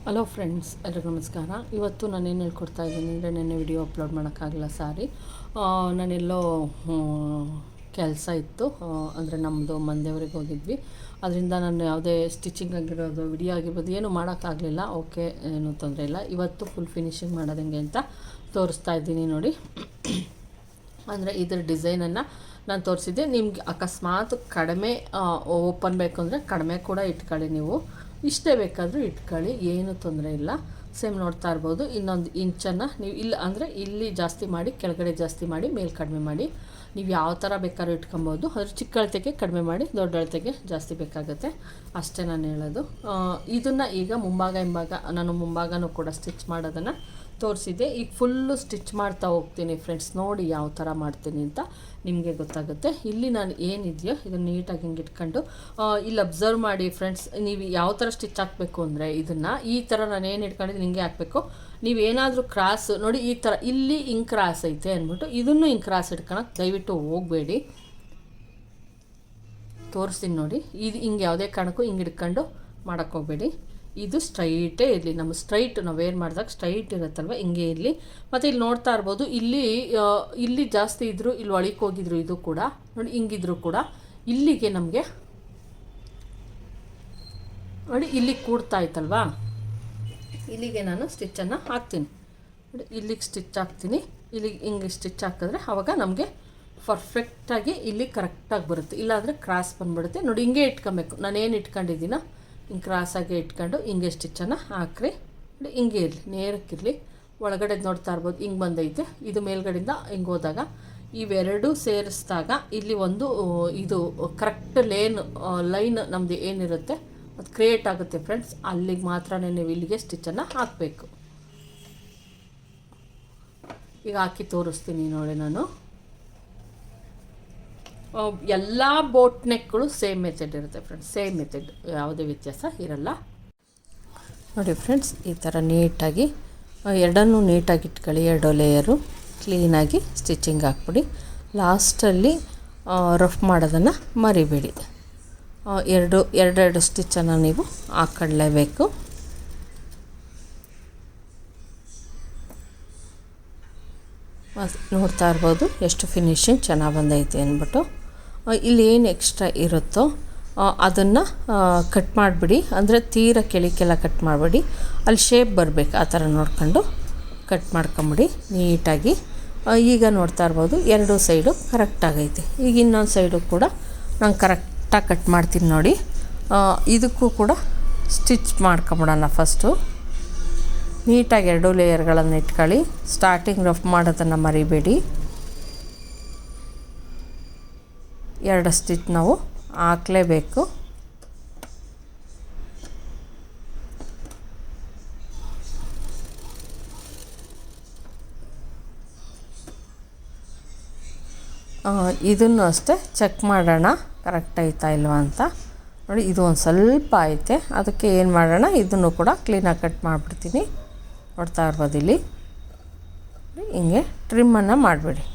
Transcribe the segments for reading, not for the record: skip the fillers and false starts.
Hello friends, ಎಲ್ರಿಗೂ ನಮಸ್ಕಾರ. ಇವತ್ತು ನಾನೇನು ಹೇಳ್ಕೊಡ್ತಾ ಇದ್ದೀನಿ ಅಂದರೆ, ನೆನ್ನೆ ವಿಡಿಯೋ ಅಪ್ಲೋಡ್ ಮಾಡೋಕ್ಕಾಗಲ್ಲ, ಸಾರಿ. ನಾನೆಲ್ಲೋ ಕೆಲಸ ಇತ್ತು, ಅಂದರೆ ನಮ್ಮದು ಮಂದೇವ್ರಿಗೆ ಹೋಗಿದ್ವಿ. ಅದರಿಂದ ನಾನು ಯಾವುದೇ ಸ್ಟಿಚಿಂಗ್ ಆಗಿರೋದು ವಿಡಿಯೋ ಆಗಿರ್ಬೋದು ಏನೂ ಮಾಡೋಕ್ಕಾಗಲಿಲ್ಲ. ಓಕೆ, ಏನೂ ತೊಂದರೆ ಇಲ್ಲ. ಇವತ್ತು ಫುಲ್ ಫಿನಿಶಿಂಗ್ ಮಾಡೋದಂಗೆ ಅಂತ ತೋರಿಸ್ತಾ ಇದ್ದೀನಿ ನೋಡಿ. ಅಂದರೆ ಇದರ ಡಿಸೈನನ್ನು ನಾನು ತೋರಿಸಿದ್ದೆ. ನಿಮ್ಗೆ ಅಕಸ್ಮಾತ್ ಕಡಿಮೆ ಓಪನ್ ಬೇಕು ಅಂದರೆ ಕಡಿಮೆ ಕೂಡ ಇಟ್ಕೊಳ್ಳಿ, ನೀವು ಇಷ್ಟೇ ಬೇಕಾದರೂ ಇಟ್ಕೊಳ್ಳಿ, ಏನು ತೊಂದರೆ ಇಲ್ಲ. ಸೇಮ್ ನೋಡ್ತಾ ಇರ್ಬೋದು. ಇನ್ನೊಂದು ಇಂಚನ್ನು ನೀವು ಇಲ್ಲ ಅಂದರೆ ಇಲ್ಲಿ ಜಾಸ್ತಿ ಮಾಡಿ, ಕೆಳಗಡೆ ಜಾಸ್ತಿ ಮಾಡಿ, ಮೇಲೆ ಕಡಿಮೆ ಮಾಡಿ, ನೀವು ಯಾವ ಥರ ಬೇಕಾದ್ರೂ ಇಟ್ಕೊಬೋದು. ಅದ್ರ ಚಿಕ್ಕ ಅಳತೆಗೆ ಕಡಿಮೆ ಮಾಡಿ, ದೊಡ್ಡ ಅಳತೆಗೆ ಜಾಸ್ತಿ ಬೇಕಾಗುತ್ತೆ, ಅಷ್ಟೇ ನಾನು ಹೇಳೋದು. ಇದನ್ನು ಈಗ ಹಿಂಭಾಗ ನಾನು ಮುಂಭಾಗನೂ ಕೂಡ ಸ್ಟಿಚ್ ಮಾಡೋದನ್ನು ತೋರಿಸಿದ್ದೆ. ಈಗ ಫುಲ್ಲು ಸ್ಟಿಚ್ ಮಾಡ್ತಾ ಹೋಗ್ತೀನಿ ಫ್ರೆಂಡ್ಸ್, ನೋಡಿ ಯಾವ ಥರ ಮಾಡ್ತೀನಿ ಅಂತ ನಿಮಗೆ ಗೊತ್ತಾಗುತ್ತೆ. ಇಲ್ಲಿ ನಾನು ಏನಿದೆಯೋ ಇದನ್ನು ನೀಟಾಗಿ ಹಿಂಗೆ ಇಟ್ಕೊಂಡು ಇಲ್ಲಿ ಅಬ್ಸರ್ವ್ ಮಾಡಿ ಫ್ರೆಂಡ್ಸ್. ನೀವು ಯಾವ ಥರ ಸ್ಟಿಚ್ ಹಾಕಬೇಕು ಅಂದರೆ ಇದನ್ನು ಈ ಥರ ನಾನು ಏನು ಇಟ್ಕೊಂಡಿದ್ದೀನಿ ಹಿಂಗೆ ಹಾಕಬೇಕು. ನೀವೇನಾದರೂ ಕ್ರಾಸ್ ನೋಡಿ, ಈ ಥರ ಇಲ್ಲಿ ಹಿಂಗೆ ಕ್ರಾಸ್ ಐತೆ ಅಂದ್ಬಿಟ್ಟು ಇದನ್ನು ಹಿಂಗೆ ಕ್ರಾಸ್ ಇಟ್ಕೊಳಕ್ಕೆ ದಯವಿಟ್ಟು ಹೋಗಬೇಡಿ. ತೋರಿಸ್ತೀನಿ ನೋಡಿ. ಇದು ಹಿಂಗೆ ಯಾವುದೇ ಕಾರಣಕ್ಕೂ ಹಿಂಗೆ ಹಿಡ್ಕೊಂಡು ಮಾಡೋಕ್ಕೆ ಹೋಗಬೇಡಿ. ಇದು ಸ್ಟ್ರೈಟೇ ಇರಲಿ. ನಮ್ಮ ಸ್ಟ್ರೈಟ್ ನಾವು ವೇರ್ ಮಾಡಿದಾಗ ಸ್ಟ್ರೈಟ್ ಇರುತ್ತಲ್ವ, ಹಿಂಗೆ ಇರಲಿ. ಮತ್ತು ಇಲ್ಲಿ ನೋಡ್ತಾ ಇರ್ಬೋದು, ಇಲ್ಲಿ ಜಾಸ್ತಿ ಇದ್ದರೂ ಇಲ್ಲಿ ಒಳಗೆ ಹೋಗಿದ್ರು, ಇದು ಕೂಡ ನೋಡಿ ಹಿಂಗಿದ್ರು ಕೂಡ ಇಲ್ಲಿಗೆ ನಮಗೆ ನೋಡಿ ಇಲ್ಲಿ ಕೂಡ್ತಾ ಇತ್ತಲ್ವಾ, ಇಲ್ಲಿಗೆ ನಾನು ಸ್ಟಿಚ್ಚನ್ನು ಹಾಕ್ತೀನಿ ನೋಡಿ. ಇಲ್ಲಿಗೆ ಸ್ಟಿಚ್ ಹಾಕ್ತೀನಿ, ಇಲ್ಲಿಗೆ ಹಿಂಗೆ ಸ್ಟಿಚ್ ಹಾಕಿದ್ರೆ ಆವಾಗ ನಮಗೆ ಪರ್ಫೆಕ್ಟಾಗಿ ಇಲ್ಲಿ ಕರೆಕ್ಟಾಗಿ ಬರುತ್ತೆ. ಇಲ್ಲಾಂದರೆ ಕ್ರಾಸ್ ಬಂದುಬಿಡುತ್ತೆ ನೋಡಿ. ಹಿಂಗೆ ಇಟ್ಕೊಬೇಕು, ನಾನೇನು ಇಟ್ಕೊಂಡಿದ್ದೀನೋ ಹಿಂಗೆ ಕ್ರಾಸಾಗಿ ಇಟ್ಕೊಂಡು ಹಿಂಗೆ ಸ್ಟಿಚ್ಚನ್ನು ಹಾಕ್ರಿ ನೋಡಿ. ಹಿಂಗೆ ಇರಲಿ, ನೇರಕ್ಕಿರಲಿ. ಒಳಗಡೆ ನೋಡ್ತಾ ಇರ್ಬೋದು ಹಿಂಗೆ ಬಂದೈತೆ. ಇದು ಮೇಲ್ಗಡೆಯಿಂದ ಹಿಂಗೆ ಹೋದಾಗ ಇವೆರಡೂ ಸೇರಿಸಿದಾಗ ಇಲ್ಲಿ ಒಂದು ಇದು ಕರೆಕ್ಟ್ ಲೈನ್ ನಮ್ಮದು ಏನಿರುತ್ತೆ ಅದು ಕ್ರಿಯೇಟ್ ಆಗುತ್ತೆ ಫ್ರೆಂಡ್ಸ್. ಅಲ್ಲಿಗೆ ಮಾತ್ರ ನೀವು ಇಲ್ಲಿಗೆ ಸ್ಟಿಚ್ಚನ್ನು ಹಾಕಬೇಕು. ಈಗ ಹಾಕಿ ತೋರಿಸ್ತೀನಿ ನೋಡಿ. ನಾನು ಎಲ್ಲ ಬೋಟ್ ನೆಕ್ಗಳು ಸೇಮ್ ಮೆಥಡ್ ಇರುತ್ತೆ ಫ್ರೆಂಡ್ಸ್, ಸೇಮ್ ಮೆಥಡ್, ಯಾವುದೇ ವ್ಯತ್ಯಾಸ ಇರಲ್ಲ ನೋಡಿ ಫ್ರೆಂಡ್ಸ್. ಈ ಥರ ನೀಟಾಗಿ ಎರಡನ್ನೂ ನೀಟಾಗಿ ಇಟ್ಕೊಳ್ಳಿ. ಎರಡು ಲೇಯರು ಕ್ಲೀನಾಗಿ ಸ್ಟಿಚಿಂಗ್ ಹಾಕ್ಬಿಡಿ. ಲಾಸ್ಟಲ್ಲಿ ರಫ್ ಮಾಡೋದನ್ನು ಮರಿಬೇಡಿ. ಎರಡೆರಡು ಸ್ಟಿಚ್ಚನ್ನು ನೀವು ಹಾಕ್ಕೊಳ್ಳೇಬೇಕು. ನೋಡ್ತಾ ಇರ್ಬೋದು ಎಷ್ಟು ಫಿನಿಶಿಂಗ್ ಚೆನ್ನಾಗಿ ಬಂದೈತೆ ಅಂದ್ಬಿಟ್ಟು. ಇಲ್ಲಿ ಏನು ಎಕ್ಸ್ಟ್ರಾ ಇರುತ್ತೋ ಅದನ್ನು ಕಟ್ ಮಾಡಿಬಿಡಿ. ಅಂದರೆ ತೀರ ಕೆಳಕ್ಕೆಲ್ಲ ಕಟ್ ಮಾಡಿಬಿಡಿ, ಅಲ್ಲಿ ಶೇಪ್ ಬರಬೇಕು ಆ ಥರ ನೋಡ್ಕೊಂಡು ಕಟ್ ಮಾಡ್ಕೊಂಬಿಡಿ ನೀಟಾಗಿ. ಈಗ ನೋಡ್ತಾ ಇರ್ಬೋದು ಎರಡೂ ಸೈಡು ಕರೆಕ್ಟಾಗೈತೆ. ಈಗ ಇನ್ನೊಂದು ಸೈಡು ಕೂಡ ನಾನು ಕರೆಕ್ಟಾಗಿ ಕಟ್ ಮಾಡ್ತೀನಿ ನೋಡಿ. ಇದಕ್ಕೂ ಕೂಡ ಸ್ಟಿಚ್ ಮಾಡ್ಕೊಂಬಿಡೋಣ ಫಸ್ಟು. ನೀಟಾಗಿ ಎರಡು ಲೇಯರ್ಗಳನ್ನು ಇಟ್ಕೊಳ್ಳಿ. ಸ್ಟಾರ್ಟಿಂಗ್ ರಫ್ ಮಾಡೋದನ್ನು ಮರಿಬೇಡಿ. ಎರಡು ಸ್ಟಿಚ್ ನಾವು ಹಾಕಲೇಬೇಕು. ಇದನ್ನು ಅಷ್ಟೇ ಚೆಕ್ ಮಾಡೋಣ ಕರೆಕ್ಟ್ ಆಯ್ತಾ ಇಲ್ವಾ ಅಂತ ನೋಡಿ. ಇದು ಒಂದು ಸ್ವಲ್ಪ ಐತೆ, ಅದಕ್ಕೆ ಏನು ಮಾಡೋಣ, ಇದನ್ನು ಕೂಡ ಕ್ಲೀನಾಗಿ ಕಟ್ ಮಾಡಿಬಿಡ್ತೀನಿ. ನೋಡ್ತಾ ಇರ್ಬೋದು ಇಲ್ಲಿ ಹಿಂಗೆ ಟ್ರಿಮ್ಮನ್ನು ಮಾಡಬೇಡಿ.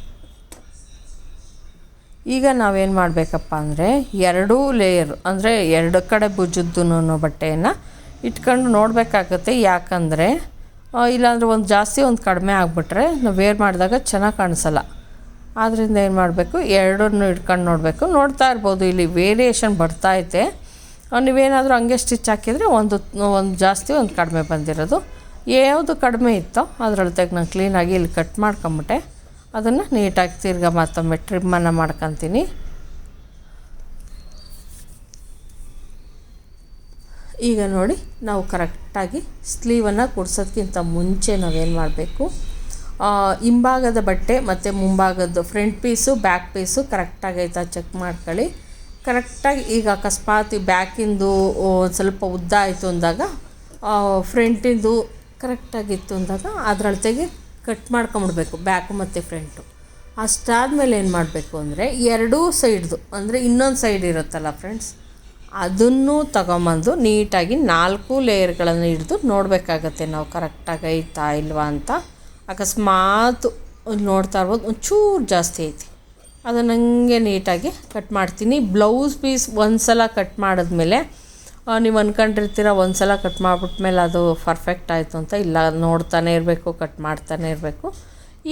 ಈಗ ನಾವೇನು ಮಾಡಬೇಕಪ್ಪ ಅಂದರೆ ಎರಡೂ ಲೇಯರು ಅಂದರೆ ಎರಡು ಕಡೆ ಭುಜದ್ದು ಬಟ್ಟೆಯನ್ನು ಇಟ್ಕೊಂಡು ನೋಡಬೇಕಾಗತ್ತೆ. ಯಾಕಂದರೆ ಇಲ್ಲಾಂದರೆ ಒಂದು ಜಾಸ್ತಿ ಒಂದು ಕಡಿಮೆ ಆಗಿಬಿಟ್ರೆ ನಾವು ವೇರ್ ಮಾಡಿದಾಗ ಚೆನ್ನಾಗಿ ಕಾಣಿಸಲ್ಲ. ಆದ್ದರಿಂದ ಏನು ಮಾಡಬೇಕು, ಎರಡನ್ನೂ ಇಟ್ಕೊಂಡು ನೋಡಬೇಕು. ನೋಡ್ತಾ ಇರ್ಬೋದು ಇಲ್ಲಿ ವೇರಿಯೇಷನ್ ಬರ್ತಾಯಿದೆ. ನೀವೇನಾದರೂ ಹಂಗೆ ಸ್ಟಿಚ್ ಹಾಕಿದರೆ ಒಂದು ಜಾಸ್ತಿ ಒಂದು ಕಡಿಮೆ ಬಂದಿರೋದು. ಯಾವುದು ಕಡಿಮೆ ಇತ್ತೋ ಅದರೊಳಗೆ ನಾನು ಕ್ಲೀನಾಗಿ ಇಲ್ಲಿ ಕಟ್ ಮಾಡ್ಕೊಂಬಿಟ್ಟೆ. ಅದನ್ನು ನೀಟಾಗಿ ತಿರ್ಗಾ ಮತ್ತೊಮ್ಮೆ ಟ್ರಿಮ್ಮನ್ನು ಮಾಡ್ಕೊತೀನಿ. ಈಗ ನೋಡಿ, ನಾವು ಕರೆಕ್ಟಾಗಿ ಸ್ಲೀವನ್ನು ಕೊಡ್ಸೋದಕ್ಕಿಂತ ಮುಂಚೆ ನಾವೇನು ಮಾಡಬೇಕು, ಹಿಂಭಾಗದ ಬಟ್ಟೆ ಮತ್ತು ಮುಂಭಾಗದ್ದು ಫ್ರಂಟ್ ಪೀಸು ಬ್ಯಾಕ್ ಪೀಸು ಕರೆಕ್ಟಾಗೈತಾ ಚೆಕ್ ಮಾಡ್ಕೊಳ್ಳಿ. ಕರೆಕ್ಟಾಗಿ ಈಗ ಅಕಸ್ಮಾತ್ ಬ್ಯಾಕಿಂದು ಸ್ವಲ್ಪ ಉದ್ದ ಆಯಿತು ಅಂದಾಗ, ಫ್ರಂಟಿಂದು ಕರೆಕ್ಟಾಗಿತ್ತು ಅಂದಾಗ ಅದರೊಳಗೆ ಕಟ್ ಮಾಡ್ಕೊಂಬಿಡ್ಬೇಕು ಬ್ಯಾಕು ಮತ್ತು ಫ್ರಂಟು. ಅಷ್ಟಾದಮೇಲೆ ಏನು ಮಾಡಬೇಕು ಅಂದರೆ ಎರಡೂ ಸೈಡ್ದು ಅಂದರೆ ಇನ್ನೊಂದು ಸೈಡ್ ಇರುತ್ತಲ್ಲ ಫ್ರೆಂಡ್ಸ್, ಅದನ್ನು ತಗೊಂಬಂದು ನೀಟಾಗಿ 4 ಲೇಯರ್ಗಳನ್ನು ಹಿಡಿದು ನೋಡಬೇಕಾಗತ್ತೆ ನಾವು ಕರೆಕ್ಟಾಗಿ ಐತಾ ಇಲ್ವಾ ಅಂತ. ಅಕಸ್ಮಾತ್ ನೋಡ್ತಾ ಇರ್ಬೋದು ಒಂಚೂರು ಜಾಸ್ತಿ ಐತಿ, ಅದನ್ನು ಹಂಗೆ ನೀಟಾಗಿ ಕಟ್ ಮಾಡ್ತೀನಿ. ಬ್ಲೌಸ್ ಪೀಸ್ ಒಂದು ಸಲ ಕಟ್ ಮಾಡಿದ್ಮೇಲೆ ನೀವು ಅಂದ್ಕೊಂಡಿರ್ತೀರ ಒಂದು ಸಲ ಕಟ್ ಮಾಡಿಬಿಟ್ಮೇಲೆ ಅದು ಪರ್ಫೆಕ್ಟ್ ಆಯಿತು ಅಂತ. ಇಲ್ಲ, ನೋಡ್ತಾನೆ ಇರಬೇಕು, ಕಟ್ ಮಾಡ್ತಾನೆ ಇರಬೇಕು.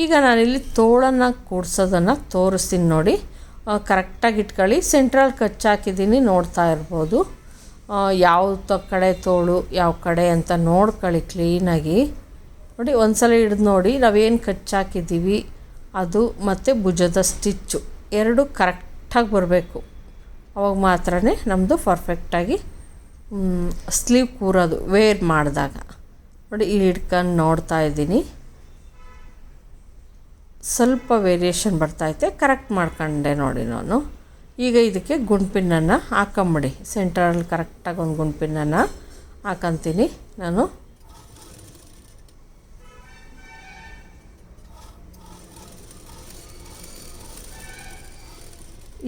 ಈಗ ನಾನಿಲ್ಲಿ ತೋಳನ್ನು ಕೂಡ್ಸೋದನ್ನು ತೋರಿಸ್ತೀನಿ ನೋಡಿ. ಕರೆಕ್ಟಾಗಿ ಇಟ್ಕೊಳ್ಳಿ. ಸೆಂಟ್ರಲ್ ಕಚ್ಚಾಕಿದ್ದೀನಿ, ನೋಡ್ತಾ ಇರ್ಬೋದು. ಯಾವ ಕಡೆ ತೋಳು ಯಾವ ಕಡೆ ಅಂತ ನೋಡ್ಕೊಳ್ಳಿ ಕ್ಲೀನಾಗಿ. ನೋಡಿ, ಒಂದು ಸಲ ಹಿಡಿದು ನೋಡಿ, ನಾವೇನು ಕಚ್ಚಾಕಿದ್ದೀವಿ ಅದು ಮತ್ತು ಭುಜದ ಸ್ಟಿಚ್ಚು ಎರಡು ಕರೆಕ್ಟಾಗಿ ಬರಬೇಕು. ಅವಾಗ ಮಾತ್ರ ನಮ್ಮದು ಪರ್ಫೆಕ್ಟಾಗಿ ಸ್ಲೀವ್ ಕೂರೋದು ವೇರ್ ಮಾಡಿದಾಗ. ನೋಡಿ, ಇಲ್ಲಿ ಹಿಡ್ಕೊಂಡು ನೋಡ್ತಾ ಇದ್ದೀನಿ, ಸ್ವಲ್ಪ ವೇರಿಯೇಷನ್ ಬರ್ತಾಯಿದೆ. ಕರೆಕ್ಟ್ ಮಾಡ್ಕೊಂಡೆ ನೋಡಿ ನಾನು. ಈಗ ಇದಕ್ಕೆ ಗುಂಡ್ಪಿನ್ನನ್ನು ಹಾಕೊಂಬಿಡಿ. ಸೆಂಟ್ರಲ್ಲಿ ಕರೆಕ್ಟಾಗಿ ಒಂದು ಗುಂಡ್ಪಿನ್ನನ್ನು ಹಾಕೊಂತೀನಿ ನಾನು.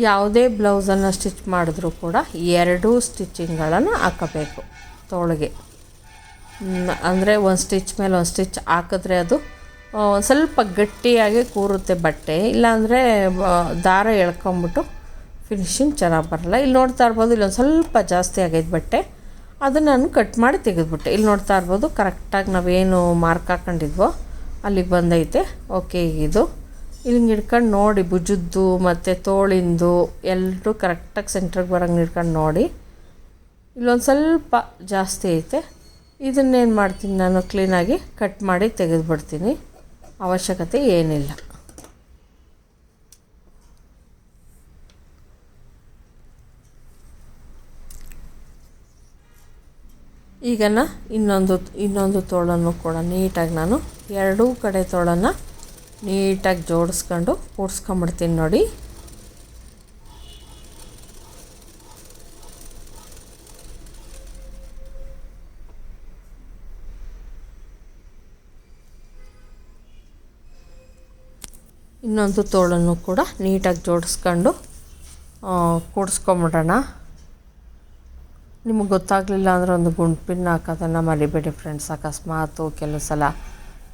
ಯಾವುದೇ ಬ್ಲೌಸನ್ನು ಸ್ಟಿಚ್ ಮಾಡಿದ್ರೂ ಕೂಡ ಎರಡೂ ಸ್ಟಿಚಿಂಗ್ಗಳನ್ನು ಹಾಕಬೇಕು ತೋಳಿಗೆ. ಅಂದರೆ ಒಂದು ಸ್ಟಿಚ್ ಮೇಲೆ ಒಂದು ಸ್ಟಿಚ್ ಹಾಕಿದ್ರೆ ಅದು ಸ್ವಲ್ಪ ಗಟ್ಟಿಯಾಗಿ ಕೂರುತ್ತೆ ಬಟ್ಟೆ. ಇಲ್ಲಾಂದರೆ ದಾರ ಎಳ್ಕೊಂಬಿಟ್ಟು ಫಿನಿಶಿಂಗ್ ಚೆನ್ನಾಗಿ ಬರಲ್ಲ. ಇಲ್ಲಿ ನೋಡ್ತಾ ಇರ್ಬೋದು, ಇಲ್ಲೊಂದು ಸ್ವಲ್ಪ ಜಾಸ್ತಿ ಆಗೈತೆ ಬಟ್ಟೆ, ಅದನ್ನು ನಾನು ಕಟ್ ಮಾಡಿ ತೆಗೆದುಬಿಟ್ಟೆ. ಇಲ್ಲಿ ನೋಡ್ತಾ ಇರ್ಬೋದು, ಕರೆಕ್ಟಾಗಿ ನಾವೇನು ಮಾರ್ಕ್ ಹಾಕೊಂಡಿದ್ವೋ ಅಲ್ಲಿಗೆ ಬಂದೈತೆ. ಓಕೆ, ಇದು ಇಲ್ಲಿ ಹಿಡ್ಕೊಂಡು ನೋಡಿ, ಭುಜದ್ದು ಮತ್ತು ತೋಳಿಂದು ಎಲ್ಲರೂ ಕರೆಕ್ಟಾಗಿ ಸೆಂಟ್ರಿಗೆ ಬರೋಂಗೆ ಹಿಡ್ಕೊಂಡು ನೋಡಿ. ಇಲ್ಲೊಂದು ಸ್ವಲ್ಪ ಜಾಸ್ತಿ ಐತೆ. ಇದನ್ನೇನು ಮಾಡ್ತೀನಿ ನಾನು, ಕ್ಲೀನಾಗಿ ಕಟ್ ಮಾಡಿ ತೆಗೆದುಬಿಡ್ತೀನಿ. ಅವಶ್ಯಕತೆ ಏನಿಲ್ಲ. ಈಗ ಇನ್ನೊಂದು ತೋಳನ್ನು ಕೂಡ ನೀಟಾಗಿ ನಾನು ಎರಡೂ ಕಡೆ ತೋಳನ್ನು ನೀಟಾಗಿ ಜೋಡಿಸ್ಕೊಂಡು ಕೂಡಿಸ್ಕೊಂಬಿಡ್ತೀನಿ ನೋಡಿ. ಇನ್ನೊಂದು ತೋಳನ್ನು ಕೂಡ ನೀಟಾಗಿ ಜೋಡಿಸ್ಕೊಂಡು ಕೂಡಿಸ್ಕೊಂಬಿಡೋಣ. ನಿಮಗೆ ಗೊತ್ತಾಗಲಿಲ್ಲ ಅಂದರೆ ಒಂದು ಗುಂಡು ಪಿನ್ ಹಾಕೋದನ್ನು ಮರಿಬೇಡಿ ಫ್ರೆಂಡ್ಸ್. ಅಕಸ್ಮಾತು ಕೆಲವು ಸಲ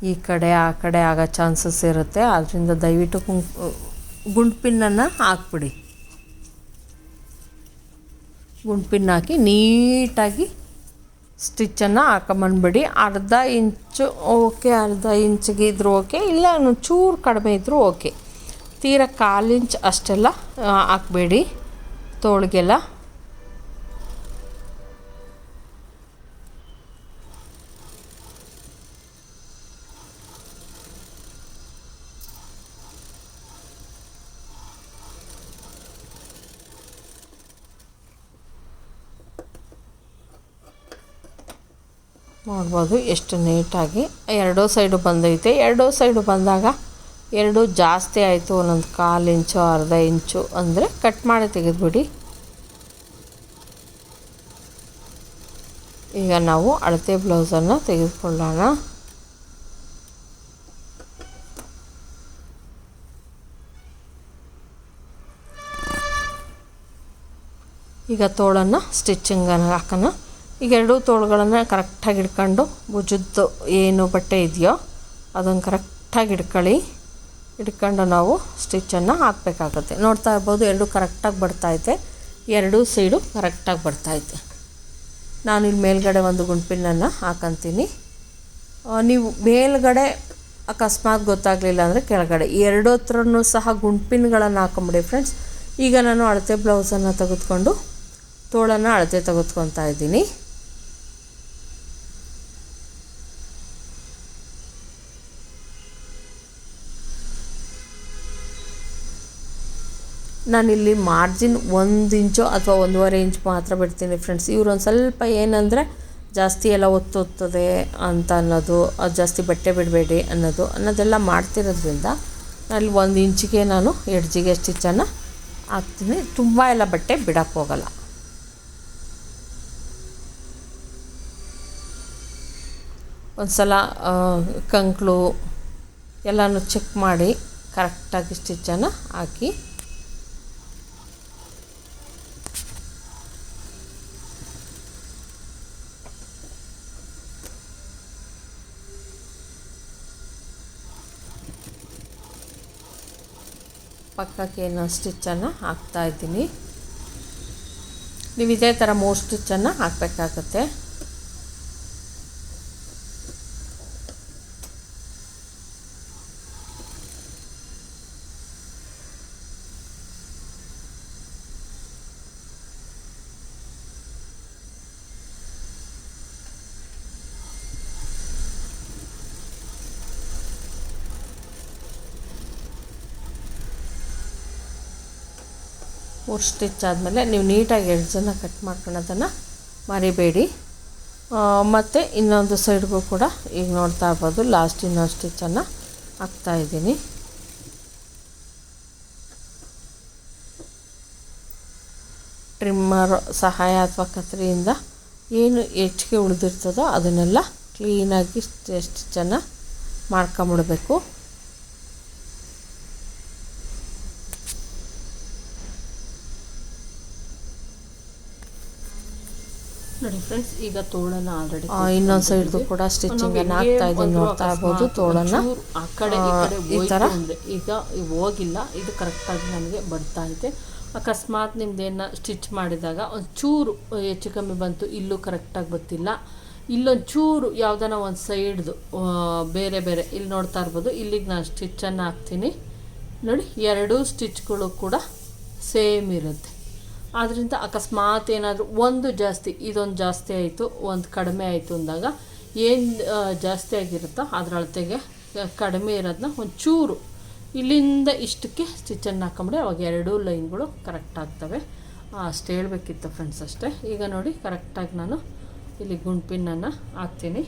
ಈ ಕಡೆ ಆ ಕಡೆ ಆಗೋ ಚಾನ್ಸಸ್ ಇರುತ್ತೆ. ಆದ್ದರಿಂದ ದಯವಿಟ್ಟು ಗುಂಡು ಪಿನ್ನನ್ನು ಹಾಕ್ಬಿಡಿ. ಗುಂಡು ಪಿನ್ ಹಾಕಿ ನೀಟಾಗಿ ಸ್ಟಿಚ್ಚನ್ನು ಹಾಕೊಂಬಂದ್ಬಿಡಿ. ಅರ್ಧ ಇಂಚು ಓಕೆ, ಅರ್ಧ ಇಂಚಿಗೆ ಇದ್ರೂ ಓಕೆ, ಇಲ್ಲ ಚೂರು ಕಡಿಮೆ ಇದ್ದರೂ ಓಕೆ. ತೀರಾ 1/4 ಇಂಚ್ ಅಷ್ಟೆಲ್ಲ ಹಾಕಬೇಡಿ ತೋಳಿಗೆಲ್ಲ. ನೋಡ್ಬೋದು ಎಷ್ಟು ನೀಟಾಗಿ ಎರಡೂ ಸೈಡು ಬಂದೈತೆ. ಎರಡೂ ಸೈಡು ಬಂದಾಗ ಎರಡು ಜಾಸ್ತಿ ಆಯಿತು, ಒಂದೊಂದು 1/4 ಇಂಚು ಅರ್ಧ ಇಂಚು ಅಂದರೆ ಕಟ್ ಮಾಡಿ ತೆಗೆದುಬಿಡಿ. ಈಗ ನಾವು ಅಳತೆ ಬ್ಲೌಸನ್ನು ತೆಗೆದುಕೊಳ್ಳೋಣ. ಈಗ ತೋಳನ್ನು ಸ್ಟಿಚಿಂಗನ್ನು ಹಾಕೋಣ. ಈಗ ಎರಡೂ ತೋಳುಗಳನ್ನು ಕರೆಕ್ಟಾಗಿ ಹಿಡ್ಕೊಂಡು ಭುಜದ್ದು ಏನು ಬಟ್ಟೆ ಇದೆಯೋ ಅದನ್ನು ಕರೆಕ್ಟಾಗಿ ಹಿಡ್ಕೊಂಡು ನಾವು ಸ್ಟಿಚ್ಚನ್ನು ಹಾಕಬೇಕಾಗುತ್ತೆ. ನೋಡ್ತಾ ಇರ್ಬೋದು, ಎರಡೂ ಕರೆಕ್ಟಾಗಿ ಬರ್ತಾಯಿದೆ, ಎರಡೂ ಸೈಡು ಕರೆಕ್ಟಾಗಿ ಬರ್ತಾಯಿದೆ. ನಾನಿಲ್ಲಿ ಮೇಲ್ಗಡೆ ಒಂದು ಗುಂಡ್ಪಿನ್ನನ್ನು ಹಾಕಂತೀನಿ. ನೀವು ಮೇಲ್ಗಡೆ ಅಕಸ್ಮಾತ್ ಗೊತ್ತಾಗಲಿಲ್ಲ ಅಂದರೆ ಕೆಳಗಡೆ ಎರಡು ಹತ್ರನೂ ಸಹ ಗುಂಡ್ಪಿನ್ಗಳನ್ನು ಹಾಕೊಂಬಿಡಿ ಫ್ರೆಂಡ್ಸ್. ಈಗ ನಾನು ಅಳತೆ ಬ್ಲೌಸನ್ನು ತೆಗೆದುಕೊಂಡು ತೋಳನ್ನು ಅಳತೆ ತೆಗೆದುಕೊತಾ ಇದ್ದೀನಿ. ನಾನಿಲ್ಲಿ ಮಾರ್ಜಿನ್ 1 ಇಂಚು ಅಥವಾ 1.5 ಇಂಚ್ ಮಾತ್ರ ಬಿಡ್ತೀನಿ ಫ್ರೆಂಡ್ಸ್. ಇವ್ರೊಂದು ಸ್ವಲ್ಪ ಏನಂದರೆ ಜಾಸ್ತಿ ಎಲ್ಲ ಒತ್ತುತ್ತದೆ ಅಂತ ಅನ್ನೋದು, ಅದು ಜಾಸ್ತಿ ಬಟ್ಟೆ ಬಿಡಬೇಡಿ ಅನ್ನೋದೆಲ್ಲ ಮಾಡ್ತಿರೋದ್ರಿಂದ ಅಲ್ಲಿ 1 ಇಂಚಿಗೆ ನಾನು ಎಡ್ಜಿಗೆ ಸ್ಟಿಚ್ಚನ್ನು ಹಾಕ್ತೀನಿ. ತುಂಬ ಎಲ್ಲ ಬಟ್ಟೆ ಬಿಡೋಕ್ಕೆ ಹೋಗಲ್ಲ. ಒಂದು ಸಲ ಕಂಕ್ಳು ಎಲ್ಲನೂ ಚೆಕ್ ಮಾಡಿ ಕರೆಕ್ಟಾಗಿ ಸ್ಟಿಚ್ಚನ್ನು ಹಾಕಿ ಪಕ್ಕಕ್ಕೆ ಏನೋ ಸ್ಟಿಚ್ಚನ್ನು ಹಾಕ್ತಾಯಿದ್ದೀನಿ. ನೀವು ಇದೇ ಥರ 3 ಸ್ಟಿಚ್ಚನ್ನು ಹಾಕಬೇಕಾಗತ್ತೆ. ಮೂರು ಸ್ಟಿಚ್ ಆದಮೇಲೆ ನೀವು ನೀಟಾಗಿ ಎಡ್ಜನ್ನು ಕಟ್ ಮಾಡ್ಕೊಳ್ಳೋದನ್ನು ಮರಿಬೇಡಿ. ಮತ್ತು ಇನ್ನೊಂದು ಸೈಡ್ಗೂ ಕೂಡ ಈಗ ನೋಡ್ತಾ ಇರ್ಬೋದು ಲಾಸ್ಟ್ ಇನ್ನೊಂದು ಸ್ಟಿಚ್ಚನ್ನು ಹಾಕ್ತಾಯಿದ್ದೀನಿ. ಟ್ರಿಮ್ಮರ್ ಸಹಾಯ ಅಥವಾ ಕತ್ತರಿಯಿಂದ ಏನು ಹೆಚ್ಚಿಗೆ ಉಳಿದಿರ್ತದೋ ಅದನ್ನೆಲ್ಲ ಕ್ಲೀನಾಗಿ ಸ್ಟಿಚ್ಚನ್ನು ಮಾಡ್ಕೊಂಬಿಡ್ಬೇಕು. ನೋಡಿ ಫ್ರೆಂಡ್ಸ್, ಈಗ ತೋಳನ್ನು ಆಲ್ರೆಡಿ ಇನ್ನೊಂದು ಸೈಡ್ದು ಕೂಡ ಸ್ಟಿಚಿಂಗನ್ನು ಹಾಕ್ತಾ ಇದ್ದೀನಿ. ನೋಡ್ತಾ ಇರ್ಬೋದು ತೋಳನ್ನು ಆ ಕಡೆ ಈ ಥರ ಈಗ ಹೋಗಿಲ್ಲ, ಇದು ಕರೆಕ್ಟಾಗಿ ನನಗೆ ಬರ್ತಾ ಇದೆ. ಅಕಸ್ಮಾತ್ ನಿಮ್ದೇನ ಸ್ಟಿಚ್ ಮಾಡಿದಾಗ ಒಂಚೂರು ಹೆಚ್ಚು ಕಮ್ಮಿ ಬಂತು, ಇಲ್ಲೂ ಕರೆಕ್ಟಾಗಿ ಬರ್ತಿಲ್ಲ, ಇಲ್ಲೊಂಚೂರು ಯಾವುದನ್ನ ಒಂದು ಸೈಡ್ದು ಬೇರೆ ಬೇರೆ ಇಲ್ಲಿ ನೋಡ್ತಾ ಇರ್ಬೋದು. ಇಲ್ಲಿಗೆ ನಾನು ಸ್ಟಿಚ್ಚನ್ನು ಹಾಕ್ತೀನಿ ನೋಡಿ. ಎರಡೂ ಸ್ಟಿಚ್ಗಳು ಕೂಡ ಸೇಮ್ ಇರುತ್ತೆ. ಆದ್ದರಿಂದ ಅಕಸ್ಮಾತ್ ಏನಾದರೂ ಒಂದು ಜಾಸ್ತಿ, ಇದೊಂದು ಜಾಸ್ತಿ ಆಯಿತು, ಒಂದು ಕಡಿಮೆ ಆಯಿತು ಅಂದಾಗ ಏನು ಜಾಸ್ತಿ ಆಗಿರುತ್ತೋ ಅದರ ಅಳತೆಗೆ ಕಡಿಮೆ ಇರೋದನ್ನ ಒಂಚೂರು ಇಲ್ಲಿಂದ ಇಷ್ಟಕ್ಕೆ ಸ್ಟಿಚ್ಚನ್ನು ಹಾಕೊಂಬಿಡಿ, ಅವಾಗ ಎರಡೂ ಲೈನ್ಗಳು ಕರೆಕ್ಟ್ ಆಗ್ತವೆ. ಅಷ್ಟು ಹೇಳಬೇಕಿತ್ತು ಫ್ರೆಂಡ್ಸ್, ಅಷ್ಟೇ. ಈಗ ನೋಡಿ ಕರೆಕ್ಟಾಗಿ ನಾನು ಇಲ್ಲಿ ಗುಂಡ್ಪಿನ್ನನ್ನು ಹಾಕ್ತೀನಿ.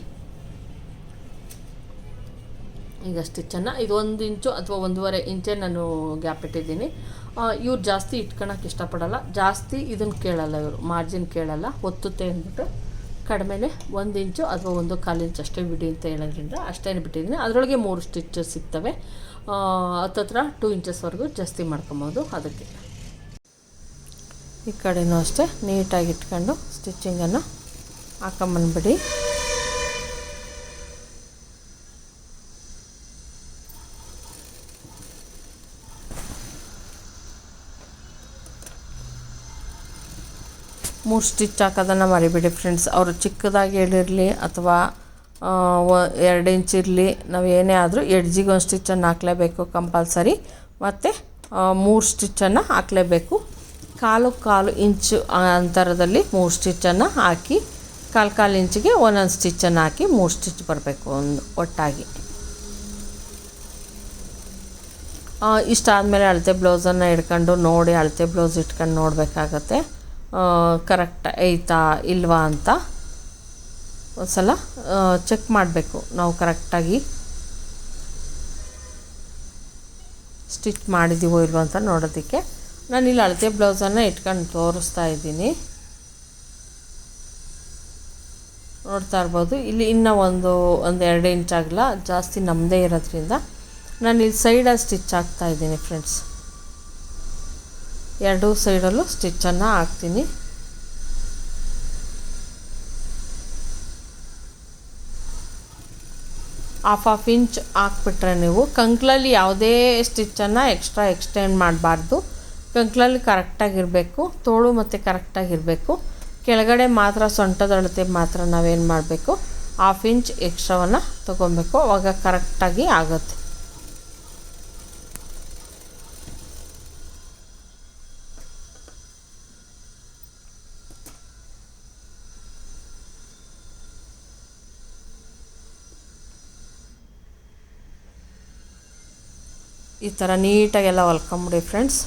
ಈಗ ಸ್ಟಿಚ್ಚನ್ನು ಇದು 1 ಇಂಚು ಅಥವಾ 1.5 ಇಂಚೇ ನಾನು ಗ್ಯಾಪ್ ಇಟ್ಟಿದ್ದೀನಿ. ಇವ್ರು ಜಾಸ್ತಿ ಇಟ್ಕೊಳಕ್ಕೆ ಇಷ್ಟಪಡಲ್ಲ, ಜಾಸ್ತಿ ಇದನ್ನು ಕೇಳಲ್ಲ, ಇವರು ಮಾರ್ಜಿನ್ ಕೇಳಲ್ಲ, ಒತ್ತುತ್ತೆ ಅಂದ್ಬಿಟ್ಟು ಕಡಿಮೆನೇ 1 ಇಂಚು ಅಥವಾ 1.25 ಇಂಚ್ ಅಷ್ಟೇ ಬಿಡಿ ಅಂತ ಹೇಳೋದ್ರಿಂದ ಅಷ್ಟೇ ಬಿಟ್ಟಿದ್ದೀನಿ. ಅದರೊಳಗೆ 3 ಸ್ಟಿಚಸ್ ಸಿಗ್ತವೆ. ಹತ್ತತ್ರ 2 ಇಂಚಸ್ವರೆಗೂ ಜಾಸ್ತಿ ಮಾಡ್ಕೊಬೋದು. ಅದಕ್ಕೆ ಈ ಕಡೆನೂ ಅಷ್ಟೇ ನೀಟಾಗಿ ಇಟ್ಕೊಂಡು ಸ್ಟಿಚಿಂಗನ್ನು ಹಾಕೊಂಬಂದ್ಬಿಡಿ. ಮೂರು ಸ್ಟಿಚ್ ಹಾಕೋದನ್ನು ಮರಿಬೇಡಿ ಫ್ರೆಂಡ್ಸ್. ಅವರು ಚಿಕ್ಕದಾಗಿ ಹೇಳಿರಲಿ ಅಥವಾ 2 ಇಂಚ್ ಇರಲಿ, ನಾವು ಏನೇ ಆದರೂ ಎಡ್ಜಿಗೆ ಒಂದು ಸ್ಟಿಚ್ಚನ್ನು ಹಾಕಲೇಬೇಕು ಕಂಪಲ್ಸರಿ. ಮತ್ತು 3 ಸ್ಟಿಚ್ಚನ್ನು ಹಾಕಲೇಬೇಕು. ಕಾಲು ಇಂಚು ಅಂತರದಲ್ಲಿ 3 ಸ್ಟಿಚ್ಚನ್ನು ಹಾಕಿ, ಕಾಲು ಇಂಚಿಗೆ ಒಂದೊಂದು ಸ್ಟಿಚ್ಚನ್ನು ಹಾಕಿ 3 ಸ್ಟಿಚ್ ಬರಬೇಕು ಒಂದು ಒಟ್ಟಾಗಿ. ಇಷ್ಟಾದಮೇಲೆ ಅಳತೆ ಬ್ಲೌಸನ್ನು ಹಿಡ್ಕೊಂಡು ನೋಡಿ, ಅಳತೆ ಬ್ಲೌಸ್ ಇಟ್ಕೊಂಡು ನೋಡಬೇಕಾಗತ್ತೆ ಕರೆಕ್ಟ್ ಐತಾ ಇಲ್ವಾ ಅಂತ ಒಂದು ಸಲ ಚೆಕ್ ಮಾಡಬೇಕು ನಾವು ಕರೆಕ್ಟಾಗಿ ಸ್ಟಿಚ್ ಮಾಡಿದ್ದೀವೋ ಇಲ್ವೋ ಅಂತ ನೋಡೋದಕ್ಕೆ. ನಾನಿಲ್ಲಿ ಅಳತೆ ಬ್ಲೌಸನ್ನು ಇಟ್ಕೊಂಡು ತೋರಿಸ್ತಾ ಇದ್ದೀನಿ. ನೋಡ್ತಾ ಇರ್ಬೋದು, ಇಲ್ಲಿ ಇನ್ನೂ ಒಂದು 2 ಇಂಚ್ ಆಗಲ್ಲ, ಜಾಸ್ತಿ ನಮ್ಮದೇ ಇರೋದ್ರಿಂದ ನಾನಿಲ್ಲಿ ಸೈಡಲ್ಲಿ ಸ್ಟಿಚ್ ಹಾಕ್ತಾಯಿದ್ದೀನಿ ಫ್ರೆಂಡ್ಸ್. ಎರಡೂ ಸೈಡಲ್ಲೂ ಸ್ಟಿಚ್ಚನ್ನು ಹಾಕ್ತೀನಿ. ಹಾಫ್ ಇಂಚ್ ಹಾಕ್ಬಿಟ್ರೆ ನೀವು ಕಂಕ್ಳಲ್ಲಿ ಯಾವುದೇ ಸ್ಟಿಚ್ಚನ್ನು ಎಕ್ಸ್ಟೆಂಡ್ ಮಾಡಬಾರ್ದು. ಕಂಕ್ಳಲ್ಲಿ ಕರೆಕ್ಟಾಗಿರಬೇಕು, ತೋಳು ಮತ್ತು ಕರೆಕ್ಟಾಗಿರಬೇಕು. ಕೆಳಗಡೆ ಮಾತ್ರ ಸೊಂಟದ ಅಳತೆ ಮಾತ್ರ ನಾವೇನು ಮಾಡಬೇಕು, ಹಾಫ್ ಇಂಚ್ ಎಕ್ಸ್ಟ್ರಾವನ್ನು ತೊಗೊಬೇಕು, ಆವಾಗ ಕರೆಕ್ಟಾಗಿ ಆಗುತ್ತೆ. ಈ ಥರ ನೀಟಾಗೆಲ್ಲ ಹೊಲ್ಕೊಂಬಿಡಿ ಫ್ರೆಂಡ್ಸ್.